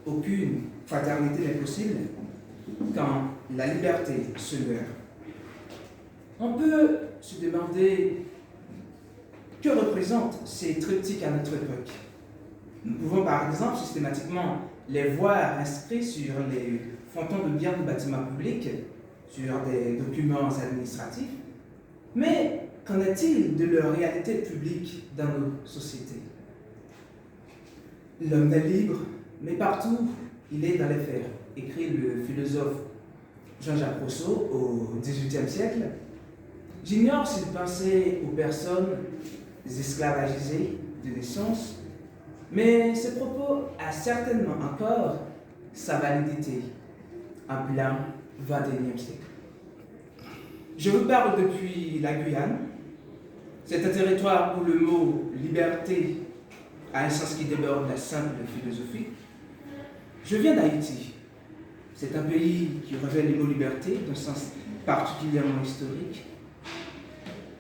aucune fraternité n'est possible quand la liberté se meurt. On peut se demander que représentent ces triptyques à notre époque. Nous pouvons par exemple systématiquement les voir inscrits sur les frontons de biens de bâtiments publics, sur des documents administratifs, mais qu'en est-il de leur réalité publique dans nos sociétés? L'homme est libre, mais partout il est dans les fers, écrit le philosophe Jean-Jacques Rousseau au XVIIIe siècle. J'ignore s'il pensait aux personnes esclavagisées de naissance, mais ce propos a certainement encore sa validité en plein XXIe siècle. Je vous parle depuis la Guyane. C'est un territoire où le mot liberté a un sens qui déborde la simple philosophie. Je viens d'Haïti. C'est un pays qui revêt le mot liberté d'un sens particulièrement historique.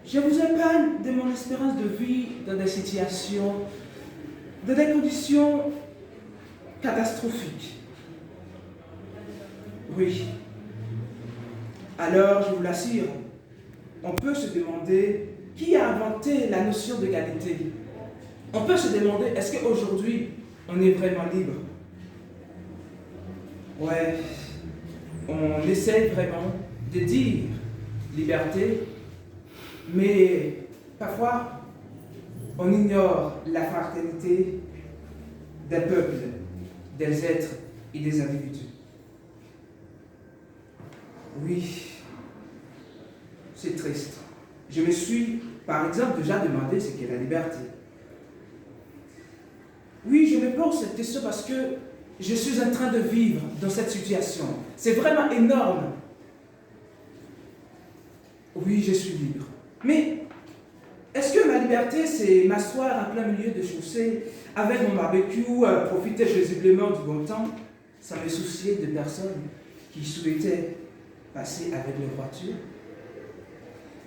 Je vous épargne de mon espérance de vie dans des situations, dans des conditions catastrophiques. Oui. Alors, je vous l'assure, on peut se demander qui a inventé la notion d'égalité. On peut se demander, est-ce qu'aujourd'hui, on est vraiment libre? Ouais, on essaie vraiment de dire liberté, mais parfois, on ignore la fraternité des peuples, des êtres et des individus. Oui, c'est triste. Je me suis, par exemple, déjà demandé ce qu'est la liberté. Oui, je me pose cette question parce que je suis en train de vivre dans cette situation. C'est vraiment énorme. Oui, je suis libre. Mais est-ce que ma liberté, c'est m'asseoir en plein milieu de chaussée avec mon barbecue, profiter paisiblement du bon temps, sans me soucier de personnes qui souhaitaient passer avec leur voiture?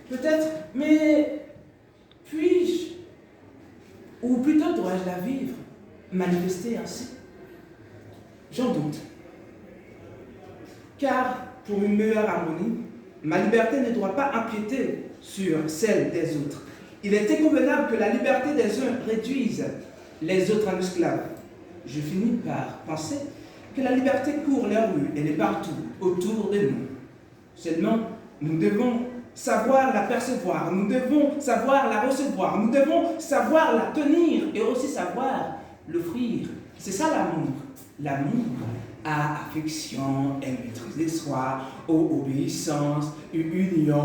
Peut-être, mais puis-je, ou plutôt dois-je la vivre, manifester ainsi? J'en doute. Car pour une meilleure harmonie, ma liberté ne doit pas empiéter sur celle des autres. Il est inconvenable que la liberté des uns réduise les autres en esclaves. Je finis par penser que la liberté court les rues, elle est partout, autour de nous. Seulement, nous devons savoir la percevoir, nous devons savoir la recevoir, nous devons savoir la tenir et aussi savoir l'offrir. C'est ça l'amour. L'amour à affection, à maîtrise de soi, obéissance, union.